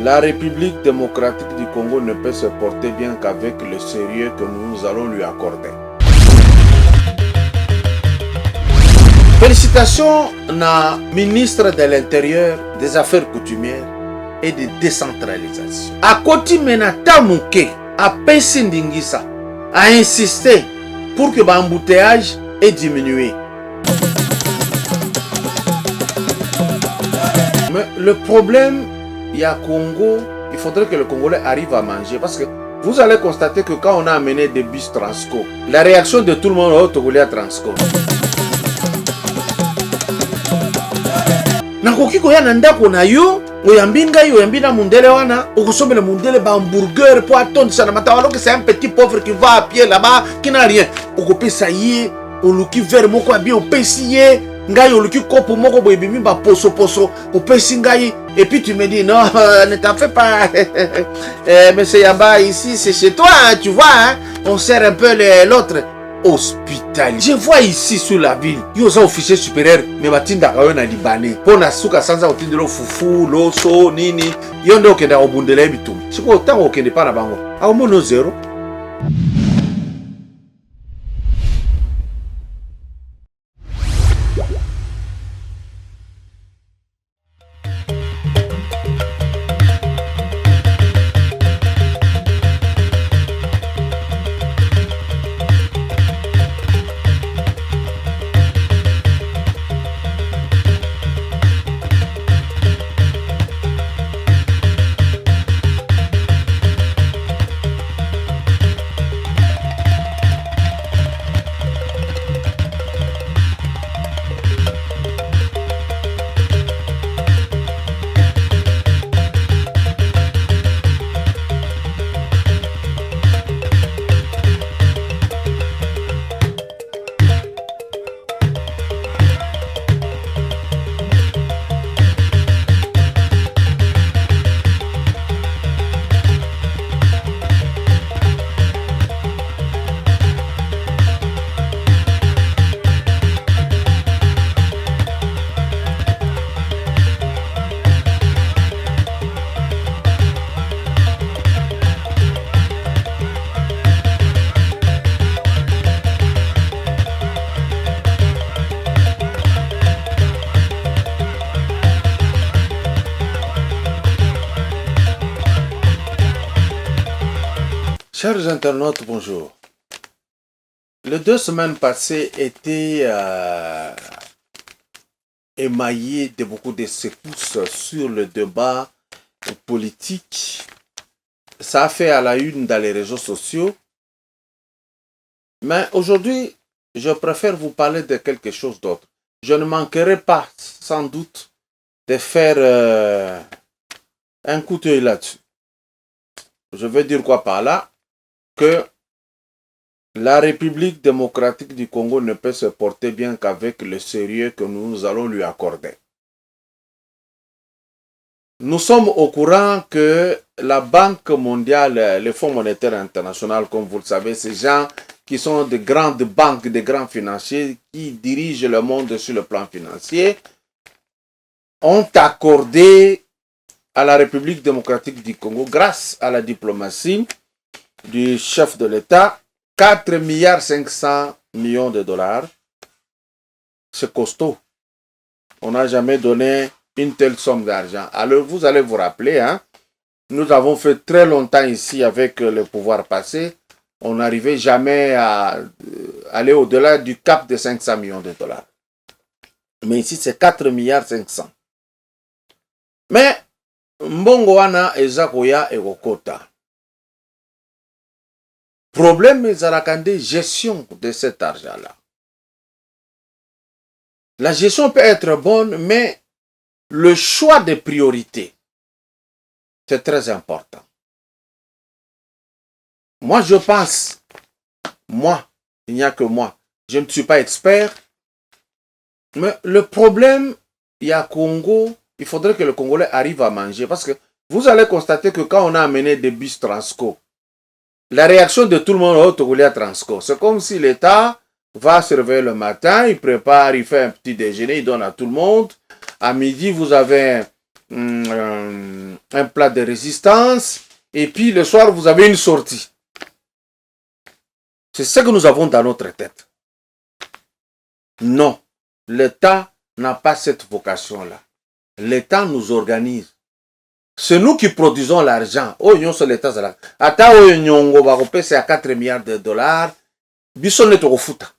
La République démocratique du Congo ne peut se porter bien qu'avec le sérieux que nous allons lui accorder. Félicitations à ministre de l'Intérieur, des Affaires coutumières et de décentralisation. À côté Menata Mouké, à Pesindingisa, a insisté pour que l'embouteillage ait diminué. Mais le problème, il y a Congo, il faudrait que le Congolais arrive à manger parce que vous allez constater que quand on a amené des bus Transco, la réaction de tout le monde au Togolais à Transco. Nakoki koya nanda kona yo, oyambinga yo, oyambina mundele wana, okosomela mundele ba hamburger po atondisa na mata alors que c'est un petit pauvre qui va à pied là-bas, qui n'a rien. Okopesa ye, oluki verre moko ya bien opesi ye, ngai oluki kopo moko boye bimi ba poso opesi ngai et puis tu me dis non, ne t'en fais pas. Monsieur Yamba ici c'est chez toi, hein, tu vois hein, on sert un peu l'autre. Hospitalier. Je vois ici sur la ville, il y a un officier supérieur, mais batinda kaona libanais. Pour na suka sanza otindelo fufu, loso, nini, yondo okenda obundele bitum. Siko otango okende para bango. A mono zero. Chers internautes, bonjour. Les 2 semaines passées étaient émaillées de beaucoup de secousses sur le débat politique. Ça a fait à la une dans les réseaux sociaux. Mais aujourd'hui, je préfère vous parler de quelque chose d'autre. Je ne manquerai pas, sans doute, de faire un coup d'œil là-dessus. Je veux dire quoi par là? Que la République démocratique du Congo ne peut se porter bien qu'avec le sérieux que nous allons lui accorder. Nous sommes au courant que la Banque mondiale, le Fonds monétaire international, comme vous le savez, ces gens qui sont de grandes banques, de grands financiers, qui dirigent le monde sur le plan financier, ont accordé à la République démocratique du Congo, grâce à la diplomatie du chef de l'État, 4,5 milliards de dollars. C'est costaud. On n'a jamais donné une telle somme d'argent. Alors vous allez vous rappeler, hein, nous avons fait très longtemps ici avec le pouvoir passé. On n'arrivait jamais à aller au-delà du cap de 500 millions de dollars. Mais ici, c'est 4,5 milliards. Mais, mbongo wana ezakoya ekokota. Problème est gestion de cet argent-là. La gestion peut être bonne, mais le choix des priorités, c'est très important. Moi, je pense, il n'y a que moi, je ne suis pas expert, mais le problème, il y a Congo, il faudrait que le Congolais arrive à manger, parce que vous allez constater que quand on a amené des bus Transco, la réaction de tout le monde au Togolais à Transco, c'est comme si l'État va se réveiller le matin, il prépare, il fait un petit déjeuner, il donne à tout le monde. À midi, vous avez un plat de résistance, et puis le soir, vous avez une sortie. C'est ce que nous avons dans notre tête. Non, l'État n'a pas cette vocation-là. L'État nous organise. C'est nous qui produisons l'argent. Oh, nous sommes l'État. Ata oh, nyongo va repasser à 4 milliards de dollars. Biso ne to futa.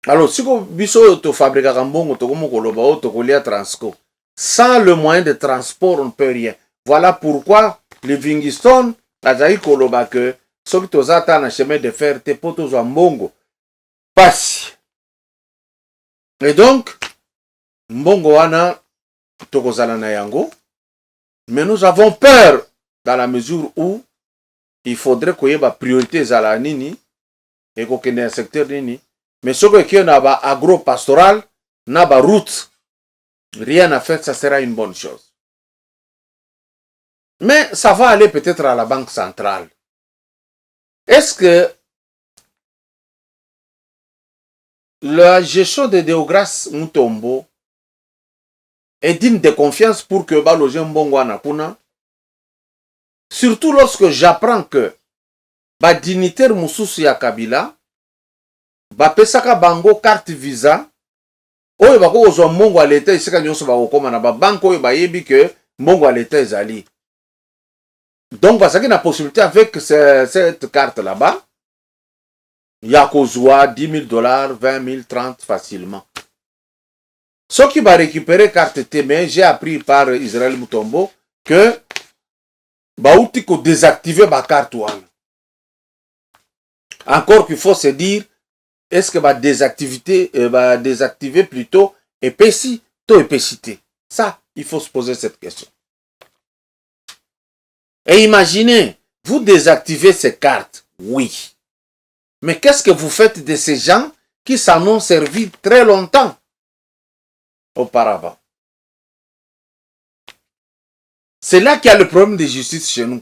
Alors, si vous biso to fabrique kambongo to komo koloba o to kolia transco. Sans le moyen de transport, on ne peut rien. Voilà pourquoi Livingstone a dit koloba que ceux qui ont atteint un chemin de fer te potos en mbongo passe. Et donc, mbongo wana tokozala na yango. Mais nous avons peur dans la mesure où il faudrait qu'il y ait des priorités à la nini et qu'il y ait un secteur nini. Mais ce qui est agro-pastoral, n'a pas route, rien à faire, ça sera une bonne chose. Mais ça va aller peut-être à la Banque centrale. Est-ce que la gestion de Deogras Mutombo est digne de confiance pour que Baloje Mbongo Anakuna? Surtout lorsque j'apprends que ba dignitaire Moussoussi ya Kabila ba pesaka bango carte visa oyo bako ozwa mbongo à l'État isika nyonso bakokoma na ba banque oyo bayebi que mbongo à l'État ezali. Donc basaki na possibilité avec cette carte là-bas ya kozwa 10 000 dollars, 20 000, 30 facilement. Ce qui va récupérer carte T, mais j'ai appris par Israël Mutombo que Baouti ko désactiver ma carte one. Encore qu'il faut se dire, est-ce que va désactiver plutôt épaissi, to épaissité? Ça, il faut se poser cette question. Et imaginez, vous désactivez ces cartes, oui. Mais qu'est-ce que vous faites de ces gens qui s'en ont servi très longtemps auparavant? C'est là qu'il y a le problème de justice chez nous.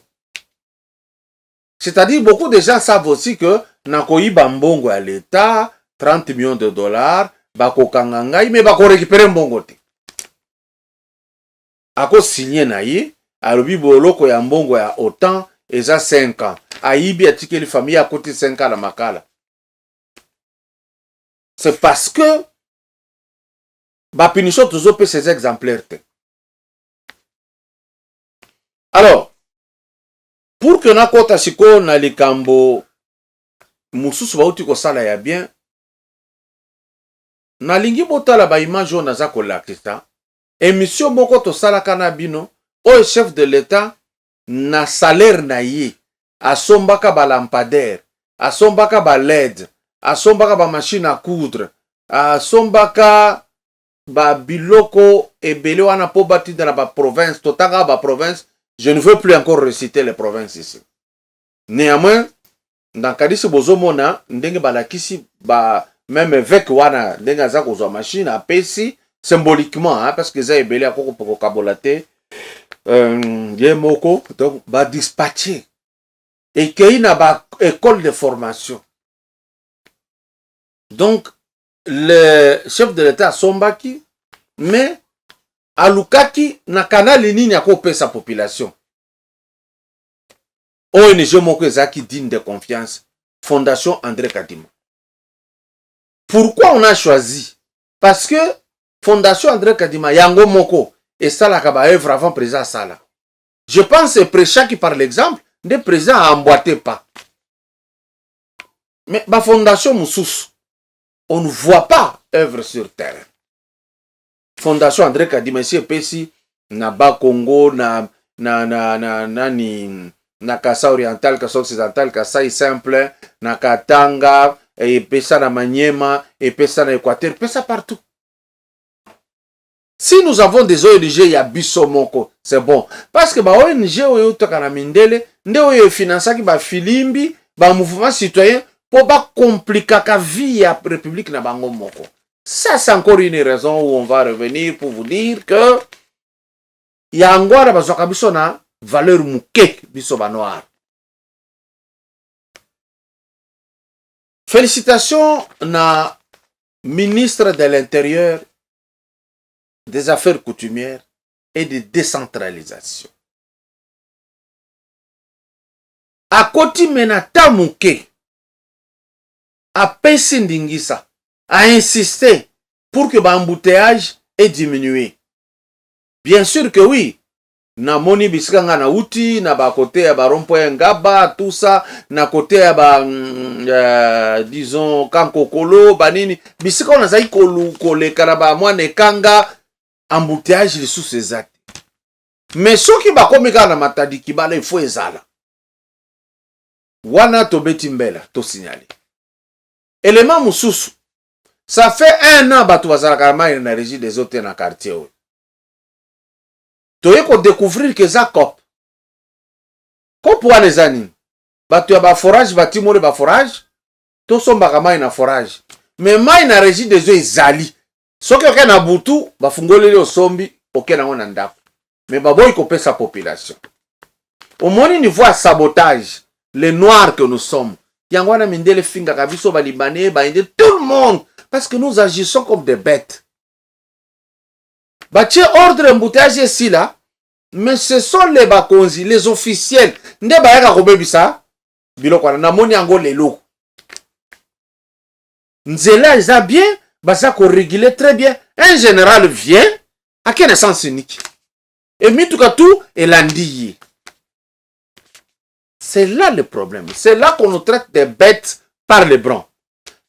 C'est-à-dire, beaucoup de gens savent aussi que Nakoyi Bambongo à l'État, 30 millions de dollars, Bako Kangangai, mais Bako récupérer Mbongo te. Ako signé naïe, Alobi Boloko ya Mbongo ya autant, et ça 5 ans. Aïbi a tiqué les familles à côté 5 ans à Makala. C'est parce que Bapinicho toujours peut ces exemplaires. Alors, pour que na kota siko na likambo mususu bauti ko sala ya bien, na lingi botala ba image on naza ko lakisa, émission moko to sala kana bino, o chef de l'État na salaire na ye, asombaka ba lampadaire, asombaka ba LED, asombaka ba machine à coudre, asombaka ba biloko ebele wana po bati dans la province, totanga ba province. Je ne veux plus encore reciter les provinces ici. Néanmoins, dans Kadisi Bozomona, ndenge balakisi ba même avec wana ndenge za kozwa machine à pesi symboliquement hein, parce que za ebele akoko poko kabolate moko donc ba dispatcher et qu'il na ba école de formation. Donc le chef de l'État sombaki mais alukaki na kanali nini akopesa population. ONG moko ezaki digne de confiance, Fondation André Kadima. Pourquoi on a choisi? Parce que Fondation André Kadima yango moko et ça la kaba œuvre avant président Sala. Je pense que Précha qui par l'exemple, le président a emboîté pas. Mais ma fondation Moussous, on ne voit pas œuvre sur terre. Fondation André Kadima ici pesi na ba Congo na Kasa oriental, Kasa occidental, Kasa simple, na Katanga, et pesa na Maniema, et pesa na Équateur, pesa partout. Si nous avons des ONG, il y a Bissomoko, c'est bon. Parce que ba ONG oyo tokana mindele, nde oyo financaki ba filimbi, ba mouvement citoyen pour pas compliquer la vie à la République na bango moko. Ça, c'est encore une raison où on va revenir pour vous dire que il y a encore une valeur mouké biso ba noir. Félicitations na ministre de l'Intérieur, des Affaires coutumières et de décentralisation. akoti mena tamuke apesi ndingisa a insisté pour que l'embouteillage ait diminué. Bien sûr que oui. Na moni bisika nga na uti, na ba côté ya ba rond-point Ngaba, tout ça, na côté ya ba disons Kankokolo, banini, bisika on a zaï koleka na ba mwana ekanga, embouteillage les sous ces actes. Mais ceux qui ba komika na matadi ki bala il faut ezala. Wana to betimbela to signaler. Élément mususu. Ça fait 1 an batu bazala karama na régie des hôtels na quartier. Tu as découvrir que ça cop. Cop pour les années. Batu ya ba forage, batimole ba forage. To somba kama ina forage. Mais mai na régie des eaux ezali. Soki oke na butu, ba fungoleli osombi, oke na ngona ndako. Mais baboy kopé sa population. Au moins niveau sabotage, les noirs que nous sommes. Yangwana mindele finga kabiso ba libanais, ba inde tout le monde parce que nous agissons comme des bêtes. Batie ordre embouteillage ici là, mais ce sont les bakonzi, les officiels. Nde bayaka kobebisa biloko na moni yango lelo. Nzela eza bien, basa ko réguler très bien. Un général vient à quel sens unique. Et mituka tout et landiye. C'est là le problème. C'est là qu'on nous traite des bêtes par les blancs.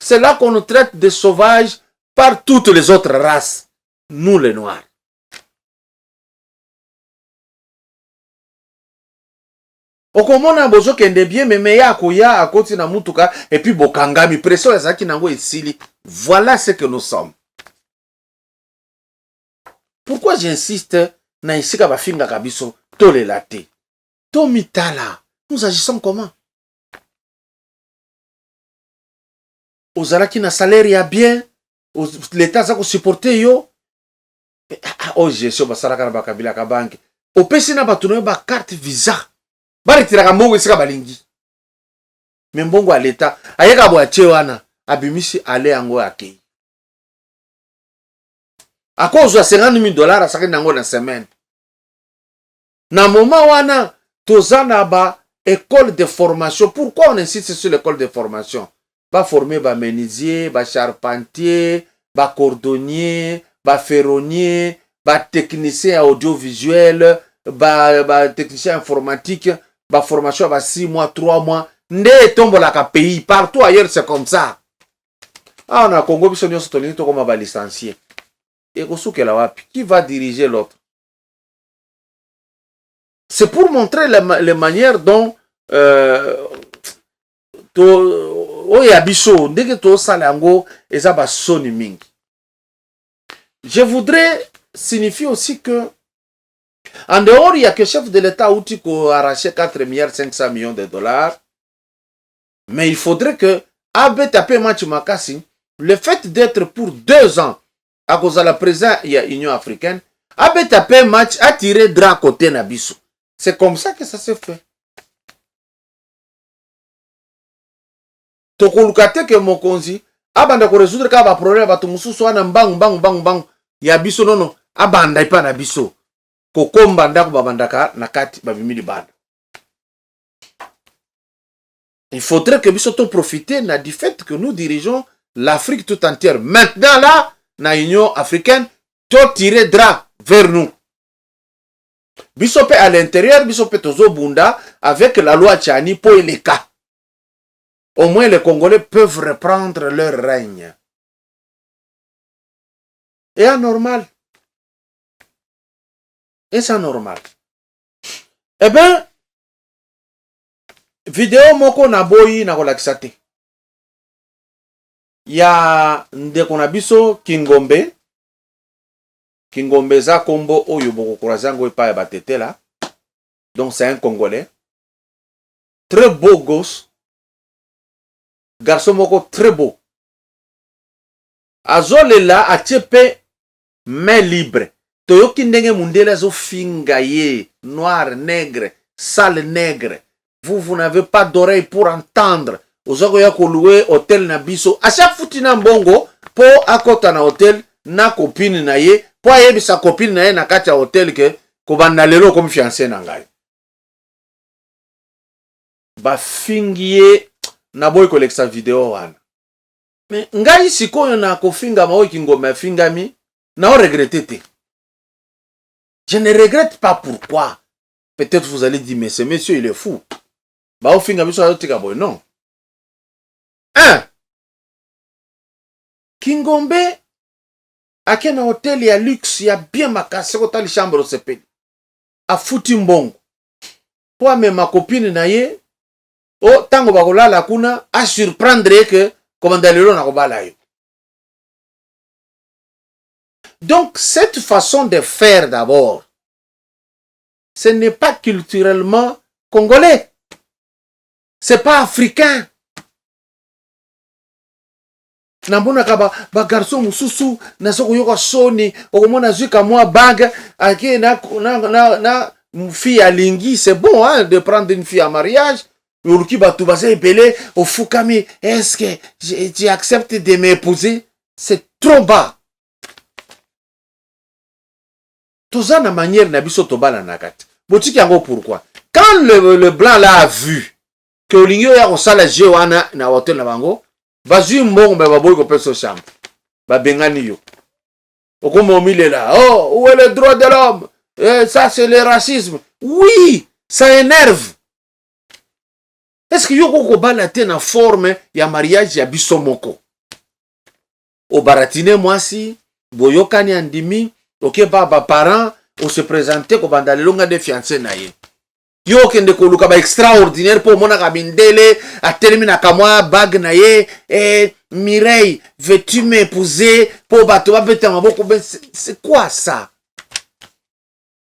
C'est là qu'on nous traite de sauvages par toutes les autres races. Nous les noirs. Okomona bozo kende bien mais meya koya à côté na mutuka et puis bokangami pression ezaki nango esili. Voilà ce que nous sommes. Pourquoi j'insiste na isika bafinga kabiso to le laté. To mitala. Nous agissons comment? Ozalaki na salaire ya bien, l'état za ko supporter yo. Oh gestion basalaka na bakabila ka banque. Opesi na batu na ba carte visa. Baritiraka mbongo isika balingi. Mais mbongo à l'état, ayeka bo atie wana, abimisi ale yango akei. À cause de $50,000 asaki nango na semaine. Na moment wana tozana ba école de formation. Pourquoi on insiste sur l'école de formation? Ba former ba menuisier, ba charpentier, ba cordonnier, ba ferronnier, ba technicien audiovisuel, ba technicien informatique, ba formation ba 6 mois, 3 mois. Nde tombo la ka pays. Partout ailleurs c'est comme ça. Ah, on a Congo biso nyonso tolingi to koma ba licencié. Et kosukela wapi? Qui va diriger l'autre? C'est pour montrer les manières dont je voudrais signifier aussi que en dehors, il y a que le chef de l'État outil qui a arraché 4,5 milliards de dollars. Mais il faudrait que ABTP Machimakasi, le fait d'être pour 2 ans à cause de la présence de l'Union africaine, ABTP Match a tiré drap côté Nabiso. C'est comme ça que ça se fait. Tokolukate ke mokonzi abanda ko résoudre ka ba problème ba tumususu wana mbang ya biso nono abanda ipa na biso kokomba ndako babandaka na kati ba bimili banda. Il faudrait que biso to profiter na du fait que nous dirigeons l'Afrique tout entière. Maintenant là, na Union africaine, to tirer drap vers nous. Bisope à l'intérieur, bisope tozo bunda avec la loi Tchani pour les cas. Au moins les Congolais peuvent reprendre leur règne. Et anormal. Et c'est anormal. Eh bien, vidéo moko na boyi na kolakisate. Ya ndeko na biso Kingombe. Kingombe za kombo oyo boko kurazango epa ya batete là. Donc c'est un Congolais. Très beau gosse. Garçon moko très beau. Azolela achepe main libre. Toyoki ndenge mundele zo finga ye. Noir, nègre, sale nègre. Vous n'avez pas d'oreille pour entendre. Ozoko ya louer hôtel na biso. A chaque foutina mbongo po akota na hôtel na copine na ye. Po ayebi sa copine na ye na kati ya hôtel ke kobanda lelo comme fiancé na ngai. bafingie na boy koleksa video wana. Mais ngai sikoyo na kofinga maoyi kingoma fingami na o regretter. Je ne regrette pas pourquoi. Peut-être vous allez dire mais ce monsieur il est fou. Ba o finga biso ayotika boy non. Kingombe akena hotel ya luxe ya bien makasi ko tali chambre sepeli. Afuti mbongo. Po amema copine na ye o tango bakolala kuna a surprendre que komanda lelo na kobala yo. Donc cette façon de faire d'abord, ce n'est pas culturellement congolais. C'est pas africain. Nambona kaba ba garçon mususu na soko yoko soni okomona zuka moi bague ake na fille à lingui, c'est bon hein de prendre une fille en mariage. Uluki batu base epele au fukami, est-ce que tu acceptes de m'épouser? C'est trop bas. Toza na manière na biso tobala nakati. Botiki yango pourquoi? Quand le blanc là a vu que Olingio ya kosala jeu wana na hotel na bango, bazui mbongo ba boy ko peso chambre. Ba bengani yo. Okomo mile là. Oh, où est le droit de l'homme? Ça c'est le racisme. Oui, ça énerve. Est-ce que yoko kobala te na forme ya mariage ya biso moko? O baratine mwasi, boyokani andimi, oke ba parents, o se présenter ko banda longa de fiancé na ye. Yo kende ko luka ba extraordinaire po mona ka bindele, a termina kamwa bag na ye, Mireille, veux-tu m'épouser? Po bato ba bete maboko ben c'est quoi ça?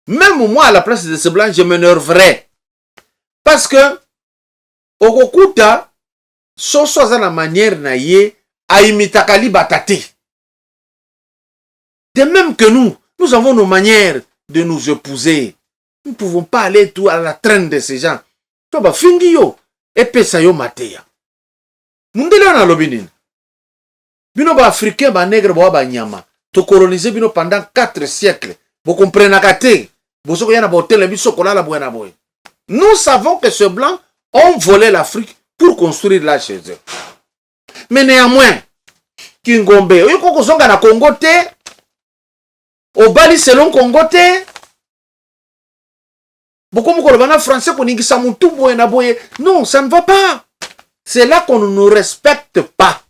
Même moi à la place de ce blanc, je m'énerverais. Parce que okokuta soso aza na manière na ye aimitaka libata te. De même que nous avons nos manières de nous épouser. Nous ne pouvons pas aller tout à la traîne de ces gens. To ba fingi yo epesa yo mateya. Mundele na lobinine. Bino ba africain ba nègre ba nyama. To coloniser bino pendant 4 siècles. Vous comprenez kate. Bosoko yana ba hotel biso kolala boya na boy. Nous savons que ce blanc ont volé l'Afrique pour construire là chez eux. Mais néanmoins, Kingombe, oyoko kozonga na Congo te, obali selon Congo te, bokomo kolobana français koningisa mutu boye na boye. Non, ça ne va pas. C'est là qu'on ne nous respecte pas.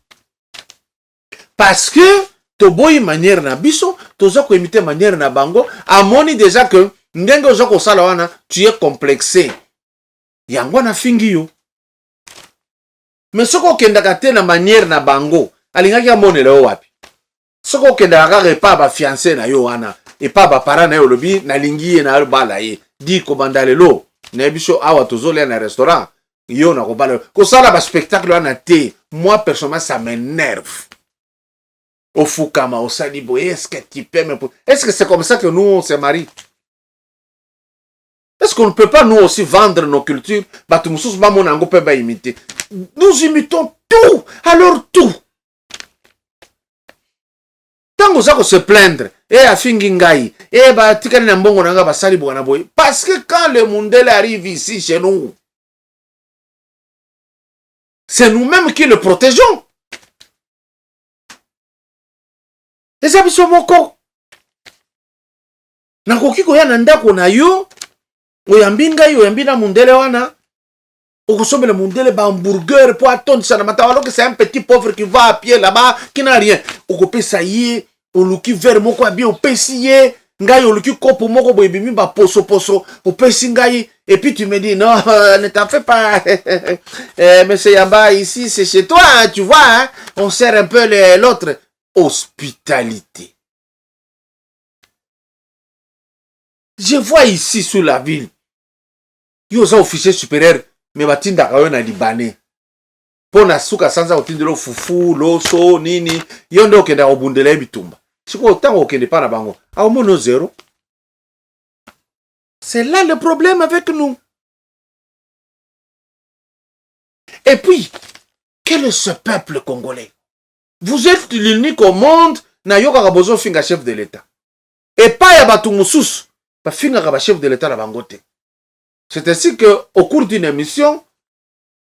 Parce que toboyi manière na biso, toza ko imiter manière na bango, amoni déjà que ndenge oza ko sala wana, tu es complexé. Yango na fingi yo. Mais soko kendaka te na manière na bango, alingaki amonela yo wapi? Soko kendaka repa ba fiancé na yo wana, et pas ba parents na yo lobi na lingi ye na bala ye. Di komanda lelo, na biso awa tozolia na restaurant, yo na ko bala. Ko sala ba spectacle wana te, moi personnellement ça m'énerve. Au fukama au salibo, est-ce que tu peux me... Est-ce que c'est comme ça que nous on se marie? Est-ce qu'on ne peut pas nous aussi vendre nos cultures? Nous imitons tout, alors tout. Tant que ça se plaindre, parce que quand le Mundele arrive ici chez nous, c'est nous-mêmes qui le protégeons. Et ça, c'est mon corps. Nakoki koya nanda kona yo. Oyambinga yo yambina Mundele wana okosomela Mundele ba hamburger po attendre ça na mata alors que c'est un petit pauvre qui va à pied là-bas qui n'a rien okopesa ye oluki verre moko bien opesi ye ngai oluki kopo moko boye bimi ba poso opesi ngai et puis tu me dis non ne t'en fais pas monsieur Yamba ici c'est chez toi hein, tu vois hein, on sert un peu l'autre hospitalité. Je vois ici sur la ville, yo za officier supérieur, mais batinda kayo na Libanais. Pona suka sanza otindelo fufu, loso, nini, yondo okenda obundela bitumba. Siko otango okende pa na bango, a mono zéro. C'est là le problème avec nous. Et puis, quel est ce peuple congolais? Vous êtes l'unique au monde na yoka kabozo finga chef de l'État. Et pas ya batu mususu. Chef de l'État la bangote. C'est ainsi que au cours d'une émission,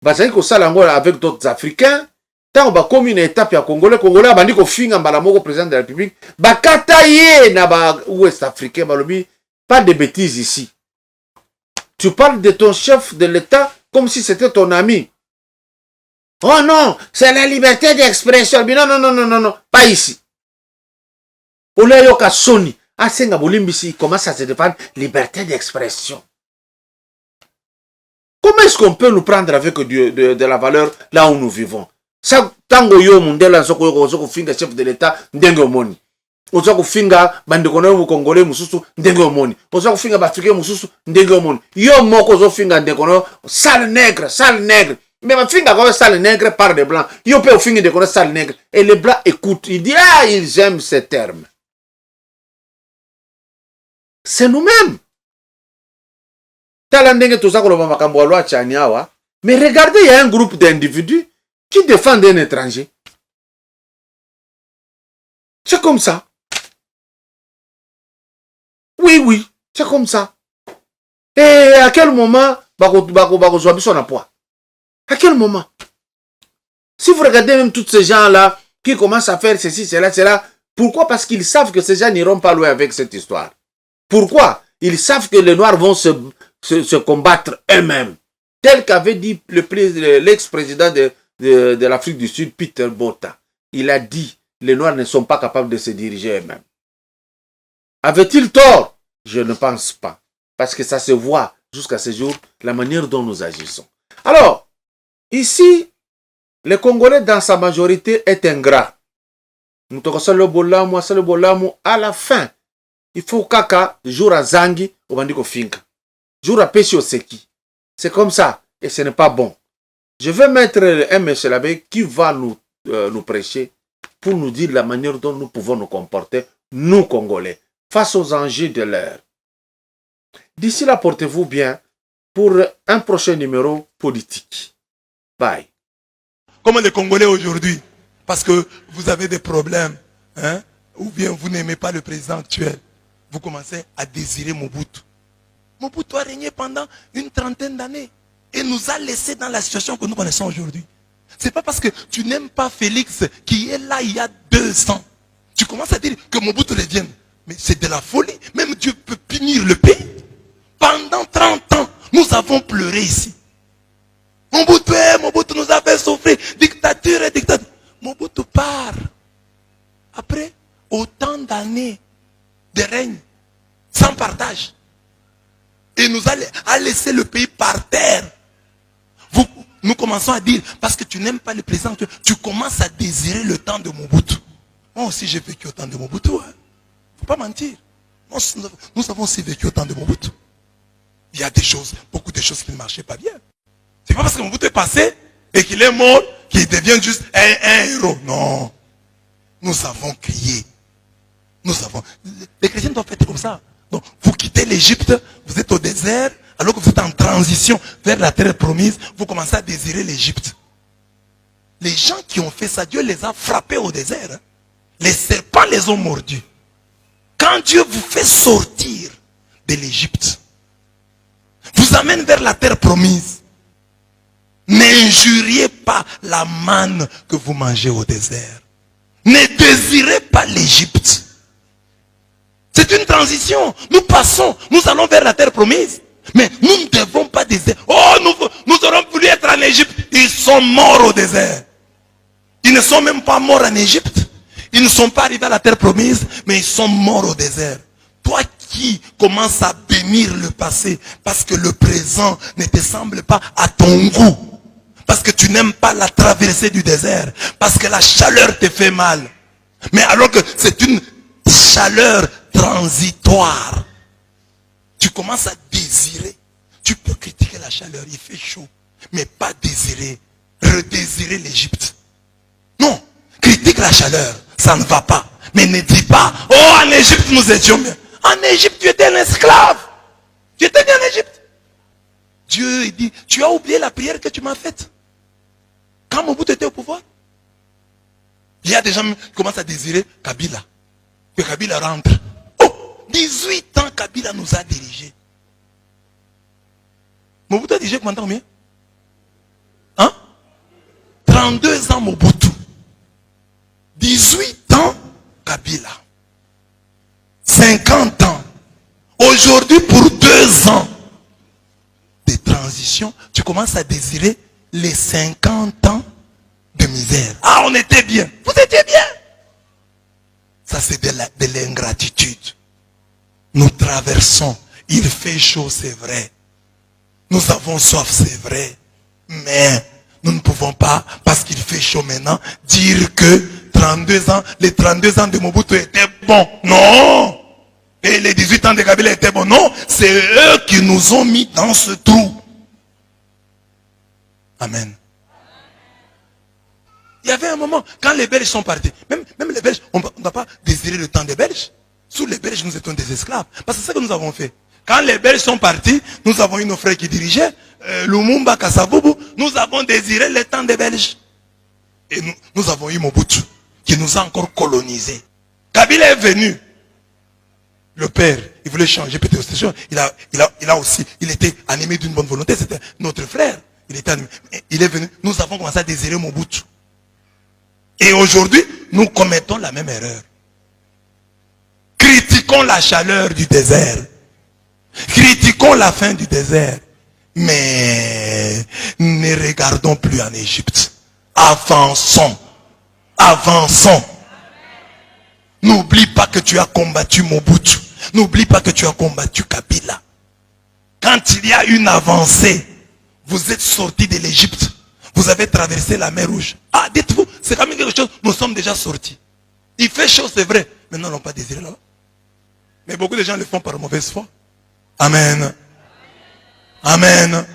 bazali kosala yango avec d'autres Africains. Tant bakomi une étape ya Congolais abandi kofinga mbala moko président de la République, bakata ye na ba Ouest Africain balobi pas de bêtises ici. Tu parles de ton chef de l'État comme si c'était ton ami. Oh non, c'est la liberté d'expression. Non, non, non, non, non, non, pas ici. Ola yoka soni. Asenga bolimbisi, il commence à se défendre liberté d'expression. Comment est-ce qu'on peut nous prendre avec de la valeur là où nous vivons? Ça, tango yo mundela soko finga chef de l'État, ndenge omoni. Ozo finga bandeko mu Congolais mususu, ndenge omoni. Ozo finga ba Africain mususu, ndenge omoni. Yo moko zo finga ndeko no sale nègre, sale nègre. Mais ma finga quand sale nègre par des blancs. Yo peut finga ndeko sale nègre. Et les blancs écoutent, ils disent ah, ils aiment ces termes. C'est nous-mêmes. Mais regardez, il y a un groupe d'individus qui défendent un étranger. C'est comme ça. Oui, oui, c'est comme ça. Et à quel moment à quel moment? Si vous regardez même tous ces gens-là qui commencent à faire ceci, cela, cela, pourquoi? Parce qu'ils savent que ces gens n'iront pas loin avec cette histoire. Pourquoi? Ils savent que les Noirs vont se combattre eux-mêmes. Tel qu'avait dit l'ex-président de l'Afrique du Sud, Peter Botha. Il a dit, les Noirs ne sont pas capables de se diriger eux-mêmes. Avait-il tort? Je ne pense pas. Parce que ça se voit jusqu'à ce jour, la manière dont nous agissons. Alors, ici, le Congolais dans sa majorité est ingrat. Nous à la fin, il faut kaka, jour à Zangi, au bandiko finka. Jour à Pessi au Seki. C'est comme ça. Et ce n'est pas bon. Je vais mettre un monsieur l'abbé qui va nous prêcher pour nous dire la manière dont nous pouvons nous comporter, nous Congolais, face aux enjeux de l'heure. D'ici là, portez-vous bien pour un prochain numéro politique. Bye. Comment les Congolais aujourd'hui, parce que vous avez des problèmes, hein, ou bien vous n'aimez pas le président actuel, vous commencez à désirer Mobutu. Mobutu a régné pendant une trentaine d'années et nous a laissés dans la situation que nous connaissons aujourd'hui. C'est pas parce que tu n'aimes pas Félix qui est là il y a 2 ans. Tu commences à dire que Mobutu revienne. Mais c'est de la folie. Même Dieu peut punir le pays. Pendant 30 ans, nous avons pleuré ici. Mobutu nous a fait souffrir. Dictature et dictature. Mobutu part. Après autant d'années de règne, sans partage. Et nous a laissé le pays par terre. Nous commençons à dire, parce que tu n'aimes pas le président, tu commences à désirer le temps de Mobutu. Moi aussi j'ai vécu au temps de Mobutu. Hein. Faut pas mentir. Nous avons aussi vécu au temps de Mobutu. Il y a des choses, beaucoup de choses qui ne marchaient pas bien. C'est pas parce que Mobutu est passé et qu'il est mort qu'il devient juste un héros. Non. Nous avons crié. Les chrétiens doivent être comme ça. Donc, vous quittez l'Égypte, vous êtes au désert, alors que vous êtes en transition vers la terre promise, vous commencez à désirer l'Égypte. Les gens qui ont fait ça, Dieu les a frappés au désert. Hein. Les serpents les ont mordus. Quand Dieu vous fait sortir de l'Égypte, vous amène vers la terre promise, n'injuriez pas la manne que vous mangez au désert. Ne désirez pas l'Égypte. C'est une transition. Nous passons, nous allons vers la terre promise. Mais nous ne devons pas désirer. Oh, nous aurons voulu être en Égypte. Ils sont morts au désert. Ils ne sont même pas morts en Égypte. Ils ne sont pas arrivés à la terre promise, mais ils sont morts au désert. Toi qui commences à bénir le passé parce que le présent ne te semble pas à ton goût. Parce que tu n'aimes pas la traversée du désert. Parce que la chaleur te fait mal. Mais alors que c'est une chaleur transitoire. Tu commences à désirer. Tu peux critiquer la chaleur, il fait chaud. Mais pas désirer, redésirer l'Égypte. Non, critique la chaleur, ça ne va pas. Mais ne dis pas, oh en Égypte nous étions bien. En Égypte tu étais un esclave. Tu étais bien en Égypte. Dieu il dit, tu as oublié la prière que tu m'as faite. Quand Mobutu était au pouvoir. Il y a des gens qui commencent à désirer Kabila. Que Kabila rentre. Oh, 18 ans Kabila nous a dirigés. Mobutu a dirigé combien de temps? 32 ans Mobutu. 18 ans Kabila. 50 ans. Aujourd'hui, pour 2 ans de transition, tu commences à désirer les 50 ans de misère. Ah, on était bien. Vous étiez bien. Ça, c'est de l'ingratitude. Nous traversons. Il fait chaud, c'est vrai. Nous avons soif, c'est vrai. Mais nous ne pouvons pas, parce qu'il fait chaud maintenant, dire que 32 ans, les 32 ans de Mobutu étaient bons. Non. Et les 18 ans de Kabila étaient bons. Non. C'est eux qui nous ont mis dans ce trou. Amen. Il y avait un moment, quand les Belges sont partis, même les Belges, on ne doit pas désirer le temps des Belges. Sous les Belges, nous étions des esclaves. Parce que c'est ce que nous avons fait. Quand les Belges sont partis, nous avons eu nos frères qui dirigeaient, Lumumba, Kasavubu, nous avons désiré le temps des Belges. Et nous avons eu Mobutu, qui nous a encore colonisés. Kabila est venu. Le père, il voulait changer peut-être de station. Il a aussi, il était animé d'une bonne volonté. C'était notre frère. Il est venu. Nous avons commencé à désirer Mobutu. Et aujourd'hui, nous commettons la même erreur. Critiquons la chaleur du désert. Critiquons la faim du désert. Mais ne regardons plus en Égypte. Avançons. Avançons. N'oublie pas que tu as combattu Mobutu. N'oublie pas que tu as combattu Kabila. Quand il y a une avancée, vous êtes sortis de l'Égypte. Vous avez traversé la mer Rouge. Ah, dites-vous, c'est quand même quelque chose, nous sommes déjà sortis. Il fait chaud, c'est vrai. Mais nous n'allons pas désiré là-bas. Mais beaucoup de gens le font par mauvaise foi. Amen. Amen.